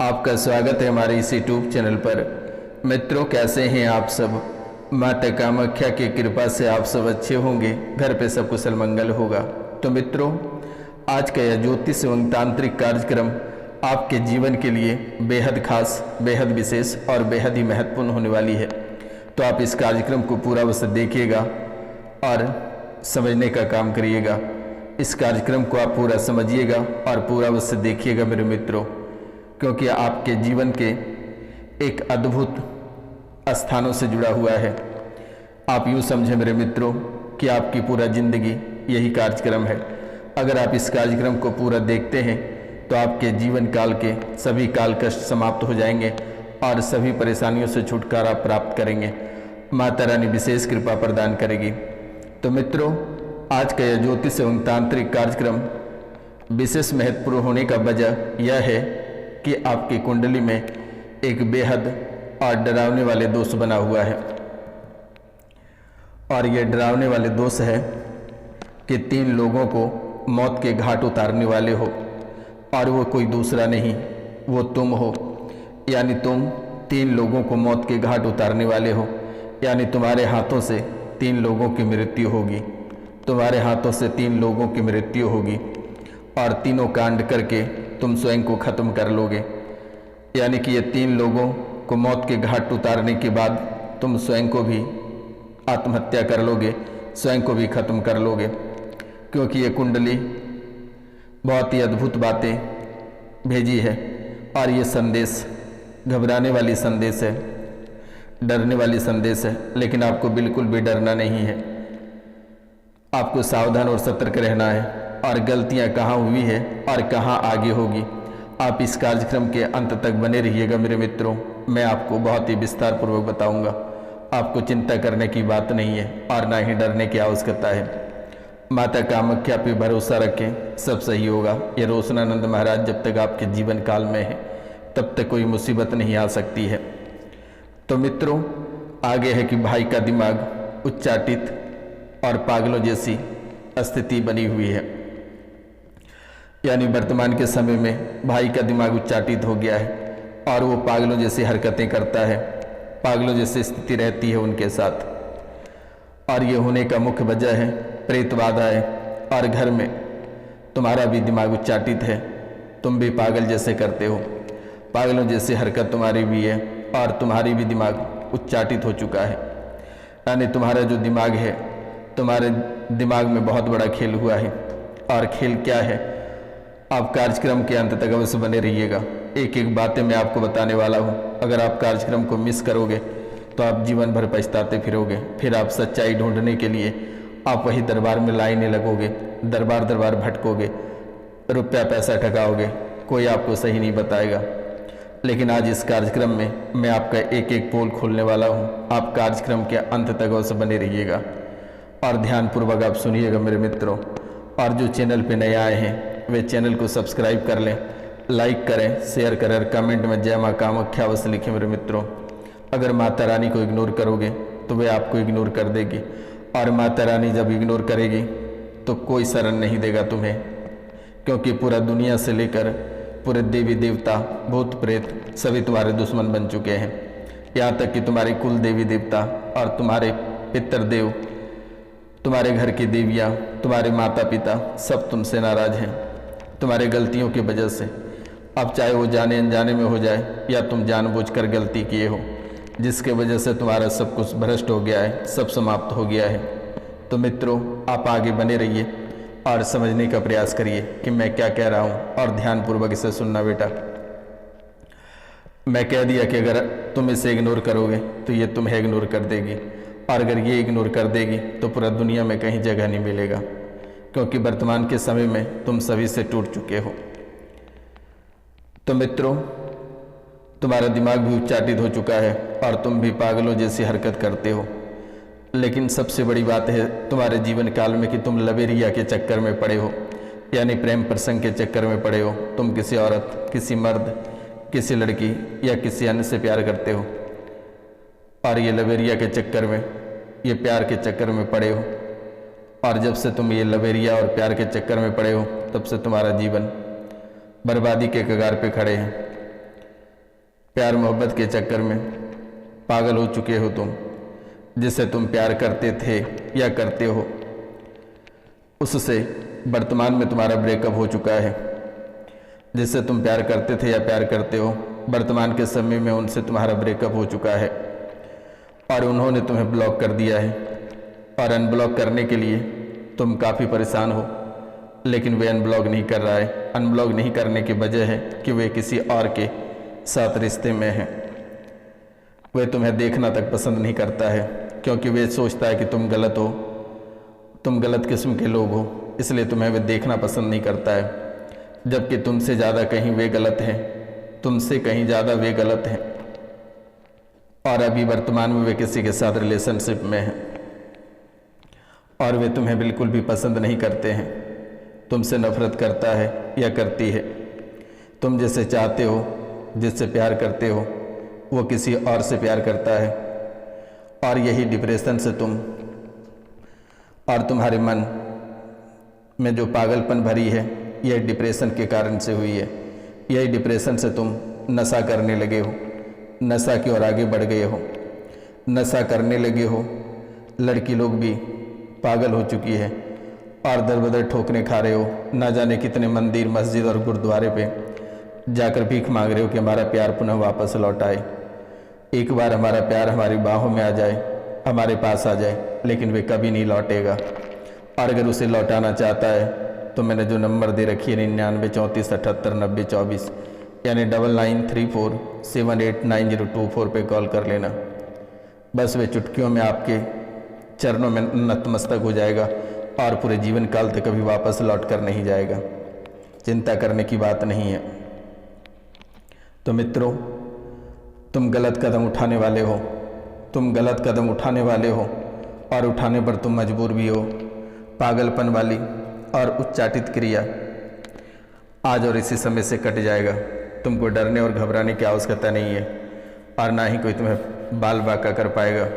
आपका स्वागत है हमारे इस यूट्यूब चैनल पर। मित्रों, कैसे हैं आप सब? माता कामाख्या की कृपा से आप सब अच्छे होंगे, घर पे सब कुशल मंगल होगा। तो मित्रों, आज का यह ज्योतिष एवं तांत्रिक कार्यक्रम आपके जीवन के लिए बेहद खास, बेहद विशेष और बेहद ही महत्वपूर्ण होने वाली है। तो आप इस कार्यक्रम को पूरा अवश्य देखिएगा और समझने का काम करिएगा। इस कार्यक्रम को आप पूरा समझिएगा और पूरा अवश्य देखिएगा मेरे मित्रों, क्योंकि आपके जीवन के एक अद्भुत स्थानों से जुड़ा हुआ है। आप यूँ समझें मेरे मित्रों कि आपकी पूरा जिंदगी यही कार्यक्रम है। अगर आप इस कार्यक्रम को पूरा देखते हैं तो आपके जीवन काल के सभी काल कष्ट समाप्त हो जाएंगे और सभी परेशानियों से छुटकारा प्राप्त करेंगे। माता रानी विशेष कृपा प्रदान करेगी। तो मित्रों, आज का यह ज्योतिष एवं तांत्रिक कार्यक्रम विशेष महत्वपूर्ण होने का वजह यह है कि आपकी कुंडली में एक बेहद और डरावने वाले दोष बना हुआ है। और ये डरावने वाले दोष है कि 3 लोगों को मौत के घाट उतारने वाले हो, और वो कोई दूसरा नहीं, वो तुम हो। यानी तुम 3 लोगों को मौत के घाट उतारने वाले हो, यानी तुम्हारे हाथों से 3 लोगों की मृत्यु होगी। तुम्हारे हाथों से 3 लोगों की मृत्यु होगी और तीनों कांड करके तुम स्वयं को खत्म कर लोगे। यानी कि ये 3 लोगों को मौत के घाट उतारने के बाद तुम स्वयं को भी आत्महत्या कर लोगे, स्वयं को भी खत्म कर लोगे। क्योंकि ये कुंडली बहुत ही अद्भुत बातें भेजी है और ये संदेश घबराने वाली संदेश है, डरने वाली संदेश है। लेकिन आपको बिल्कुल भी डरना नहीं है, आपको सावधान और सतर्क रहना है। और गलतियां कहाँ हुई है और कहाँ आगे होगी, आप इस कार्यक्रम के अंत तक बने रहिएगा मेरे मित्रों। मैं आपको बहुत ही विस्तार पूर्वक बताऊंगा। आपको चिंता करने की बात नहीं है और ना ही डरने की आवश्यकता है। माता कामाख्या पे भरोसा रखें, सब सही होगा। ये रोशनानंद महाराज जब तक आपके जीवन काल में है तब तक कोई मुसीबत नहीं आ सकती है। तो मित्रों, आगे है कि भाई का दिमाग उच्चाटित और पागलों जैसी स्थिति बनी हुई है। यानी वर्तमान के समय में भाई का दिमाग उच्चाटित हो गया है और वो पागलों जैसी हरकतें करता है, पागलों जैसी स्थिति रहती है उनके साथ। और ये होने का मुख्य वजह है प्रेत बाधा है। और घर में तुम्हारा भी दिमाग उच्चाटित है, तुम भी पागल जैसे करते हो, पागलों जैसी हरकत तुम्हारी भी है और तुम्हारी भी दिमाग उच्चाटित हो चुका है। यानी तुम्हारा जो दिमाग है, तुम्हारे दिमाग में बहुत बड़ा खेल हुआ है। और खेल क्या है, आप कार्यक्रम के अंत तक अवश्य बने रहिएगा। एक एक बातें मैं आपको बताने वाला हूँ। अगर आप कार्यक्रम को मिस करोगे तो आप जीवन भर पछताते फिरोगे। फिर आप सच्चाई ढूंढने के लिए आप वही दरबार में लाइनें लगोगे, दरबार दरबार भटकोगे, रुपया पैसा ठगाओगे, कोई आपको सही नहीं बताएगा। लेकिन आज इस कार्यक्रम में मैं आपका एक एक पोल खोलने वाला हूँ। आप कार्यक्रम के अंत तक अवश्य बने रहिएगा और ध्यानपूर्वक आप सुनिएगा मेरे मित्रों। और जो चैनल पे नए आए हैं वे चैनल को सब्सक्राइब कर लें, लाइक करें, शेयर करें और कमेंट में जय माँ कामाख्या अवश्य लिखें मेरे मित्रों। अगर माता रानी को इग्नोर करोगे तो वे आपको इग्नोर कर देगी, और माता रानी जब इग्नोर करेगी तो कोई शरण नहीं देगा तुम्हें। क्योंकि पूरा दुनिया से लेकर पूरे देवी देवता, भूत प्रेत सभी तुम्हारे दुश्मन बन चुके हैं। यहाँ तक कि तुम्हारे कुल देवी देवता और तुम्हारे पितृदेव, तुम्हारे घर की देवियाँ, तुम्हारे माता पिता सब तुमसे नाराज हैं तुम्हारे गलतियों की वजह से। अब चाहे वो जाने अनजाने में हो जाए या तुम जानबूझकर गलती किए हो, जिसके वजह से तुम्हारा सब कुछ भ्रष्ट हो गया है, सब समाप्त हो गया है। तो मित्रों, आप आगे बने रहिए और समझने का प्रयास करिए कि मैं क्या कह रहा हूँ, और ध्यानपूर्वक इसे सुनना बेटा। मैं कह दिया कि अगर तुम इसे इग्नोर करोगे तो ये तुम्हें इग्नोर कर देगी, और अगर ये इग्नोर कर देगी तो पूरा दुनिया में कहीं जगह नहीं मिलेगा। क्योंकि वर्तमान के समय में तुम सभी से टूट चुके हो। तो मित्रों, तुम्हारा दिमाग भी उच्चाटित हो चुका है और तुम भी पागलों जैसी हरकत करते हो। लेकिन सबसे बड़ी बात है तुम्हारे जीवन काल में कि तुम लवेरिया के चक्कर में पड़े हो, यानी प्रेम प्रसंग के चक्कर में पड़े हो। तुम किसी औरत, किसी मर्द, किसी लड़की या किसी अन्य से प्यार करते हो, और ये लवेरिया के चक्कर में, ये प्यार के चक्कर में पड़े हो। और जब से तुम ये लवेरिया और प्यार के चक्कर में पड़े हो तब से तुम्हारा जीवन बर्बादी के कगार पे खड़े हैं। प्यार मोहब्बत के चक्कर में पागल हो चुके हो तुम। जिससे तुम प्यार करते थे या करते हो, उससे वर्तमान में तुम्हारा ब्रेकअप हो चुका है। जिससे तुम प्यार करते थे या प्यार करते हो, वर्तमान के समय में उनसे तुम्हारा ब्रेकअप हो चुका है और उन्होंने तुम्हें ब्लॉक कर दिया है। और अनब्लॉक करने के लिए तुम काफ़ी परेशान हो, लेकिन वे अनब्लॉक नहीं कर रहा है। अनब्लॉक नहीं करने की वजह है कि वे किसी और के साथ रिश्ते में हैं। वे तुम्हें देखना तक पसंद नहीं करता है, क्योंकि वे सोचता है कि तुम गलत हो, तुम गलत किस्म के लोग हो, इसलिए तुम्हें वे देखना पसंद नहीं करता है। जबकि तुमसे ज़्यादा कहीं वे गलत हैं, तुमसे कहीं ज़्यादा वे गलत हैं। और अभी वर्तमान में वे किसी के साथ रिलेशनशिप में हैं और वे तुम्हें बिल्कुल भी पसंद नहीं करते हैं, तुमसे नफरत करता है या करती है। तुम जिसे चाहते हो, जिससे प्यार करते हो, वो किसी और से प्यार करता है। और यही डिप्रेशन से तुम और तुम्हारे मन में जो पागलपन भरी है, यह डिप्रेशन के कारण से हुई है। यही डिप्रेशन से तुम नशा करने लगे हो, नशा की ओर आगे बढ़ गए हो, नशा करने लगे हो। लड़की लोग भी पागल हो चुकी है और दर बदर ठोकरे खा रहे हो। ना जाने कितने मंदिर, मस्जिद और गुरुद्वारे पे जाकर भीख मांग रहे हो कि हमारा प्यार पुनः वापस लौट आए। एक बार हमारा प्यार हमारी बाहों में आ जाए, हमारे पास आ जाए, लेकिन वे कभी नहीं लौटेगा। और अगर उसे लौटाना चाहता है तो मैंने जो नंबर दे रखी है 99 34 78 90 24 यानी 9934789024 पे कॉल कर लेना। बस वे चुटकियों में आपके चरणों में नतमस्तक हो जाएगा और पूरे जीवन काल तक कभी वापस लौट कर नहीं जाएगा। चिंता करने की बात नहीं है। तो मित्रों, तुम गलत कदम उठाने वाले हो, तुम गलत कदम उठाने वाले हो और उठाने पर तुम मजबूर भी हो। पागलपन वाली और उच्चाटित क्रिया आज और इसी समय से कट जाएगा। तुमको डरने और घबराने की आवश्यकता नहीं है और ना ही कोई तुम्हें बाल बाका कर पाएगा।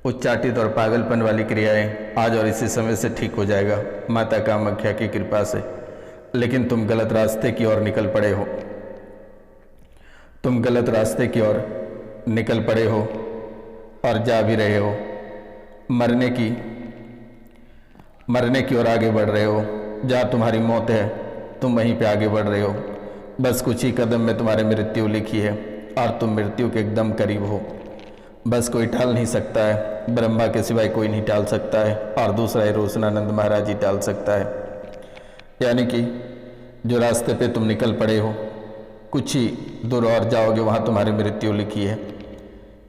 उच्चाटित और पागलपन वाली क्रियाएं आज और इसी समय से ठीक हो जाएगा माता कामाख्या की कृपा से। लेकिन तुम गलत रास्ते की ओर निकल पड़े हो, तुम गलत रास्ते की ओर निकल पड़े हो और जा भी रहे हो। मरने की ओर आगे बढ़ रहे हो। जहाँ तुम्हारी मौत है तुम वहीं पे आगे बढ़ रहे हो। बस कुछ ही कदम में तुम्हारी मृत्यु लिखी है और तुम मृत्यु के एकदम करीब हो। बस कोई टाल नहीं सकता है, ब्रह्मा के सिवाय कोई नहीं टाल सकता है और दूसरा ही रोशनानंद महाराज ही टाल सकता है। यानी कि जो रास्ते पे तुम निकल पड़े हो, कुछ ही दूर और जाओगे, वहाँ तुम्हारी मृत्यु लिखी है।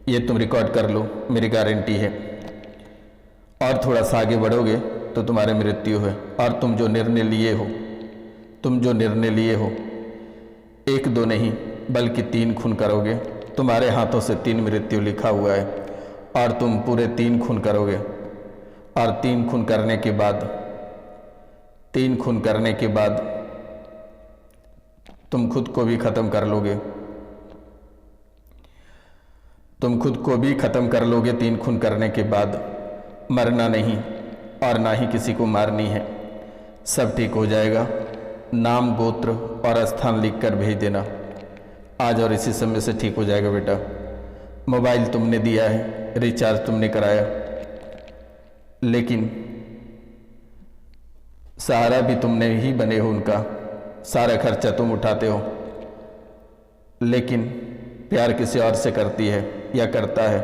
ये तुम रिकॉर्ड कर लो, मेरी गारंटी है। और थोड़ा सा आगे बढ़ोगे तो तुम्हारी मृत्यु है। और तुम जो निर्णय लिए हो, 1 2 नहीं बल्कि 3 खून करोगे। तुम्हारे हाथों से 3 मृत्यु लिखा हुआ है और तुम पूरे 3 खून करोगे। और 3 खून करने के बाद तुम खुद को भी खत्म कर लोगे। तुम खुद को भी खत्म कर लोगे 3 खून करने के बाद। मरना नहीं और ना ही किसी को मारनी है। सब ठीक हो जाएगा। नाम, गोत्र और स्थान लिखकर भेज देना। आज और इसी समय से ठीक हो जाएगा बेटा। मोबाइल तुमने दिया है, रिचार्ज तुमने कराया, लेकिन सहारा भी तुमने ही बने हो उनका। सारा खर्चा तुम उठाते हो, लेकिन प्यार किसी और से करती है या करता है।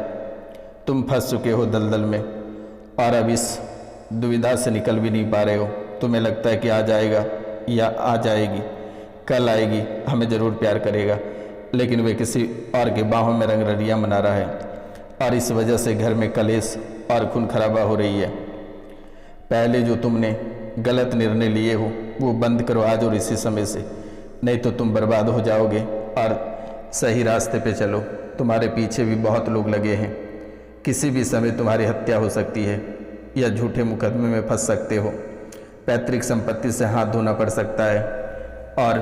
तुम फंस चुके हो दलदल में और अब इस दुविधा से निकल भी नहीं पा रहे हो। तुम्हें लगता है कि आ जाएगा या आ जाएगी, कल आएगी, हमें ज़रूर प्यार करेगा, लेकिन वे किसी और के बाहों में रंगरलियाँ मना रहा है और इस वजह से घर में कलेश और खून खराबा हो रही है। पहले जो तुमने गलत निर्णय लिए हो वो बंद करो आज और इसी समय से, नहीं तो तुम बर्बाद हो जाओगे। और सही रास्ते पे चलो। तुम्हारे पीछे भी बहुत लोग लगे हैं। किसी भी समय तुम्हारी हत्या हो सकती है या झूठे मुकदमे में फंस सकते हो। पैतृक संपत्ति से हाथ धोना पड़ सकता है और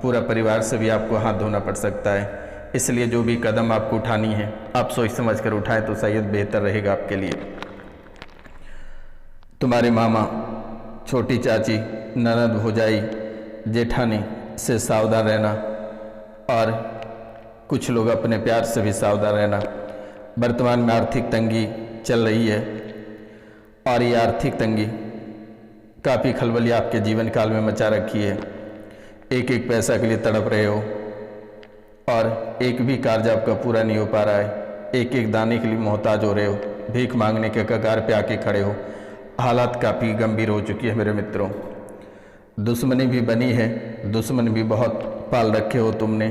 पूरा परिवार से भी आपको हाथ धोना पड़ सकता है। इसलिए जो भी कदम आपको उठानी है आप सोच समझ कर उठाएं तो शायद बेहतर रहेगा आपके लिए। तुम्हारे मामा, छोटी चाची, ननद, भौजाई, जेठानी से सावधान रहना और कुछ लोग अपने प्यार से भी सावधान रहना। वर्तमान में आर्थिक तंगी चल रही है और ये आर्थिक तंगी काफ़ी खलबली आपके जीवन काल में मचा रखी है। एक एक पैसा के लिए तड़प रहे हो और एक भी कार्य आपका पूरा नहीं हो पा रहा है। एक एक दाने के लिए मोहताज हो रहे हो, भीख मांगने के कगार पे आके खड़े हो। हालात काफ़ी गंभीर हो चुकी है मेरे मित्रों। दुश्मनी भी बनी है, दुश्मन भी बहुत पाल रखे हो तुमने।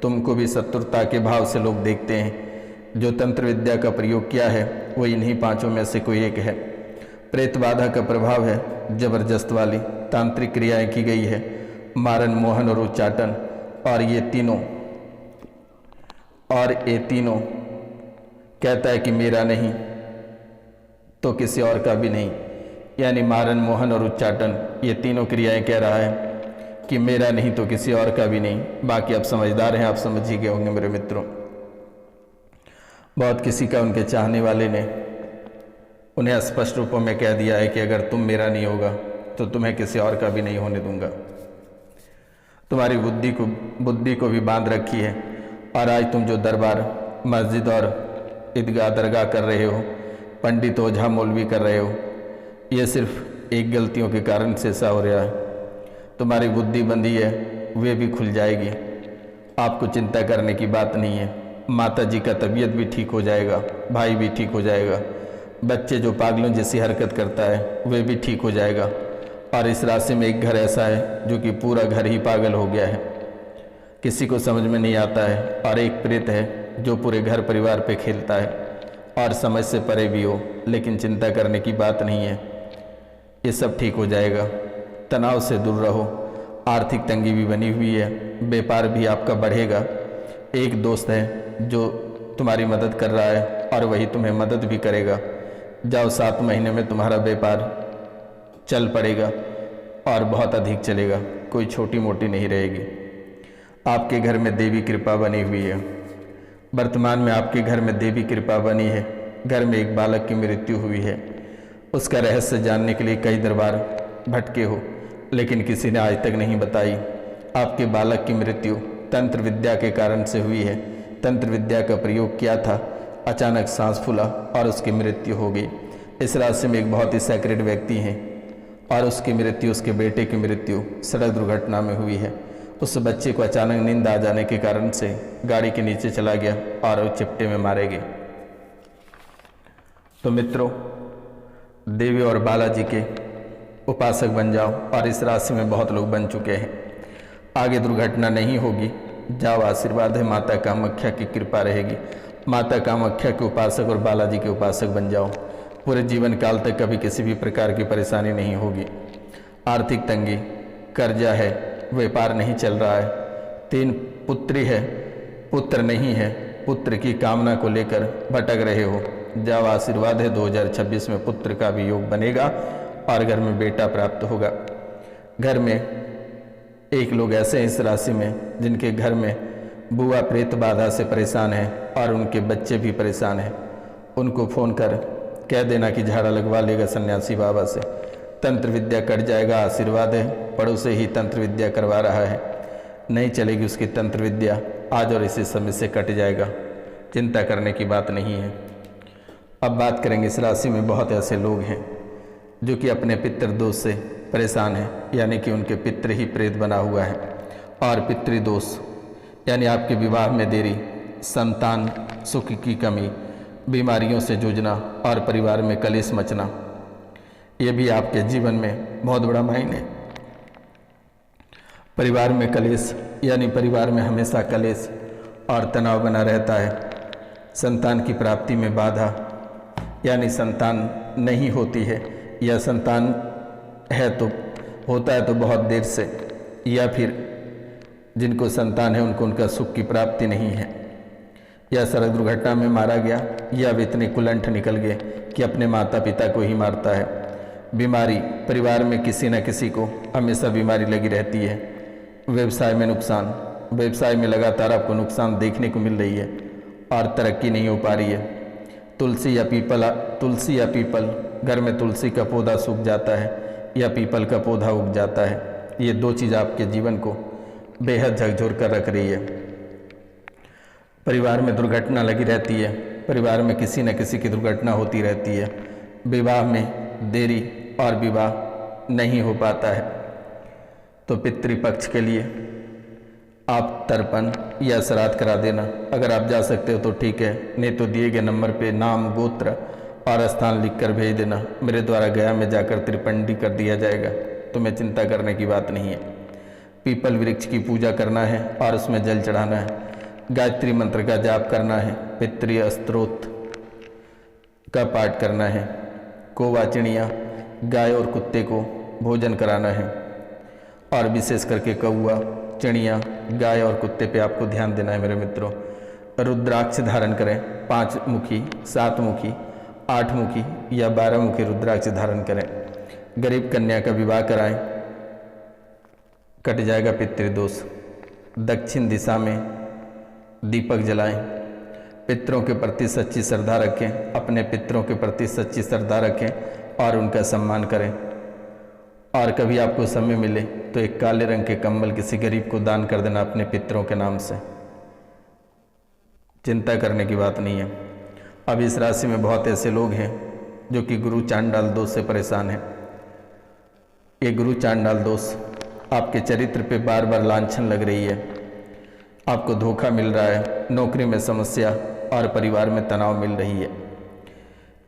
तुमको भी शत्रुता के भाव से लोग देखते हैं। जो तंत्र विद्या का प्रयोग किया है वो इन्हीं पांचों में से कोई एक है। प्रेत बाधा का प्रभाव है, जबरदस्त वाली तांत्रिक क्रियाएं की गई है, मारन, मोहन और उच्चाटन। और ये तीनों कहता है कि मेरा नहीं तो किसी और का भी नहीं। यानी मारन, मोहन और उच्चाटन, ये तीनों क्रियाएं कह रहा है कि मेरा नहीं तो किसी और का भी नहीं। बाकी आप समझदार हैं, आप समझ ही गए होंगे मेरे मित्रों। बहुत किसी का उनके चाहने वाले ने उन्हें स्पष्ट रूपों में कह दिया है कि अगर तुम मेरा नहीं होगा तो तुम्हें किसी और का भी नहीं होने दूंगा। तुम्हारी बुद्धि को भी बांध रखी है। और आज तुम जो दरबार, मस्जिद और ईदगाह, दरगाह कर रहे हो, पंडित, ओझा, मौलवी कर रहे हो, ये सिर्फ एक गलतियों के कारण से ऐसा हो रहा है। तुम्हारी बुद्धि बंधी है, वे भी खुल जाएगी। आपको चिंता करने की बात नहीं है। माता जी का तबीयत भी ठीक हो जाएगा, भाई भी ठीक हो जाएगा, बच्चे जो पागलों जैसी हरकत करता है वे भी ठीक हो जाएगा। और इस राशि में एक घर ऐसा है जो कि पूरा घर ही पागल हो गया है, किसी को समझ में नहीं आता है। और एक प्रेत है जो पूरे घर परिवार पे खेलता है और समझ से परे भी हो, लेकिन चिंता करने की बात नहीं है। ये सब ठीक हो जाएगा। तनाव से दूर रहो। आर्थिक तंगी भी बनी हुई है, व्यापार भी आपका बढ़ेगा। एक दोस्त है जो तुम्हारी मदद कर रहा है और वही तुम्हें मदद भी करेगा। जाओ, 7 महीने में तुम्हारा व्यापार चल पड़ेगा और बहुत अधिक चलेगा, कोई छोटी मोटी नहीं रहेगी। आपके घर में देवी कृपा बनी हुई है। वर्तमान में आपके घर में देवी कृपा बनी है। घर में एक बालक की मृत्यु हुई है। उसका रहस्य जानने के लिए कई दरबार भटके हो, लेकिन किसी ने आज तक नहीं बताई। आपके बालक की मृत्यु तंत्र विद्या के कारण से हुई है। तंत्र विद्या का प्रयोग किया था, अचानक सांस फूला और उसकी मृत्यु हो गई। इस राशि में एक बहुत ही सैक्रेड व्यक्ति हैं और उसकी मृत्यु, उसके बेटे की मृत्यु सड़क दुर्घटना में हुई है। उस बच्चे को अचानक नींद आ जाने के कारण से गाड़ी के नीचे चला गया और वो चिपटे में मारे गए। तो मित्रों, देवी और बालाजी के उपासक बन जाओ। और इस राशि में बहुत लोग बन चुके हैं। आगे दुर्घटना नहीं होगी। जाओ, आशीर्वाद है, माता कामाख्या की कृपा रहेगी। माता कामाख्या के उपासक और बालाजी के उपासक बन जाओ। पूरे जीवन काल तक कभी किसी भी प्रकार की परेशानी नहीं होगी। आर्थिक तंगी, कर्जा है, व्यापार नहीं चल रहा है, 3 पुत्री है, पुत्र नहीं है, पुत्र की कामना को लेकर भटक रहे हो। जाओ, आशीर्वाद है, 2026 में पुत्र का भी योग बनेगा और घर में बेटा प्राप्त होगा। घर में एक लोग ऐसे हैं इस राशि में जिनके घर में बुआ प्रेत बाधा से परेशान है और उनके बच्चे भी परेशान हैं। उनको फ़ोन कर कह देना कि झाड़ा लगवा लेगा सन्यासी बाबा से, तंत्र विद्या कट जाएगा। आशीर्वाद है, पड़ोसे ही तंत्र विद्या करवा रहा है, नहीं चलेगी उसकी तंत्र विद्या, आज और इसी समय से कट जाएगा। चिंता करने की बात नहीं है। अब बात करेंगे, इस राशि में बहुत ऐसे लोग हैं जो कि अपने पितृदोष से परेशान हैं, यानी कि उनके पितृ ही प्रेत बना हुआ है। और पितृदोष यानी आपके विवाह में देरी, संतान सुख की कमी, बीमारियों से जूझना और परिवार में कलेश मचना, ये भी आपके जीवन में बहुत बड़ा मायने। परिवार में कलेश यानी परिवार में हमेशा कलेश और तनाव बना रहता है। संतान की प्राप्ति में बाधा, यानी संतान नहीं होती है, या संतान है तो होता है तो बहुत देर से, या फिर जिनको संतान है उनको उनका सुख की प्राप्ति नहीं है, या सड़क दुर्घटना में मारा गया, या वे इतने कुलंठ निकल गए कि अपने माता पिता को ही मारता है। बीमारी, परिवार में किसी न किसी को हमेशा बीमारी लगी रहती है। व्यवसाय में नुकसान, व्यवसाय में लगातार आपको नुकसान देखने को मिल रही है और तरक्की नहीं हो पा रही है। तुलसी या पीपल, घर में तुलसी का पौधा सूख जाता है या पीपल का पौधा उग जाता है। ये 2 चीज़ आपके जीवन को बेहद झकझोर कर रख रही है। परिवार में दुर्घटना लगी रहती है, परिवार में किसी न किसी की दुर्घटना होती रहती है, विवाह में देरी और विवाह नहीं हो पाता है। तो पितृपक्ष के लिए आप तर्पण या श्राद्ध करा देना। अगर आप जा सकते हो तो ठीक है, नहीं तो दिए गए नंबर पे नाम, गोत्र और स्थान लिखकर भेज देना। मेरे द्वारा गया में जाकर त्रिपंडी कर दिया जाएगा, तुम्हें चिंता करने की बात नहीं है। पीपल वृक्ष की पूजा करना है और उसमें जल चढ़ाना है। गायत्री मंत्र का जाप करना है। पितृ स्तोत्र का पाठ करना है। कौवा, चिड़िया, गाय और कुत्ते को भोजन कराना है। और विशेष करके कौवा, चिड़िया, गाय और कुत्ते पे आपको ध्यान देना है मेरे मित्रों। रुद्राक्ष धारण करें। 5 मुखी, 7 मुखी, 8 मुखी या 12 मुखी रुद्राक्ष धारण करें। गरीब कन्या का विवाह कराएं, कट जाएगा पितृदोष। दक्षिण दिशा में दीपक जलाएं। पितरों के प्रति सच्ची श्रद्धा रखें, अपने पितरों के प्रति सच्ची श्रद्धा रखें और उनका सम्मान करें। और कभी आपको समय मिले तो एक काले रंग के कंबल किसी गरीब को दान कर देना अपने पितरों के नाम से। चिंता करने की बात नहीं है। अब इस राशि में बहुत ऐसे लोग हैं जो कि गुरु चांडाल दोष से परेशान हैं। ये गुरु चांडाल दोष आपके चरित्र पे बार बार लांछन लग रही है, आपको धोखा मिल रहा है, नौकरी में समस्या और परिवार में तनाव मिल रही है,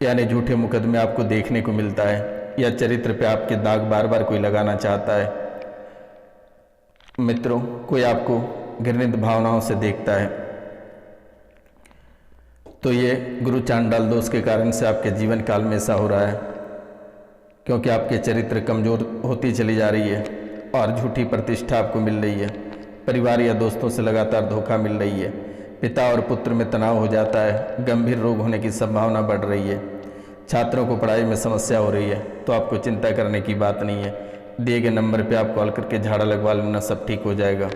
यानी झूठे मुकदमे आपको देखने को मिलता है, या चरित्र पे आपके दाग बार बार कोई लगाना चाहता है। मित्रों, कोई आपको घृणित भावनाओं से देखता है, तो ये गुरु चांडाल दोष के कारण से आपके जीवन काल में ऐसा हो रहा है, क्योंकि आपके चरित्र कमजोर होती चली जा रही है और झूठी प्रतिष्ठा आपको मिल रही है। परिवार या दोस्तों से लगातार धोखा मिल रही है। पिता और पुत्र में तनाव हो जाता है। गंभीर रोग होने की संभावना बढ़ रही है। छात्रों को पढ़ाई में समस्या हो रही है, तो आपको चिंता करने की बात नहीं है। दिए गए नंबर पे आप कॉल करके झाड़ा लगवा लेना, सब ठीक हो जाएगा।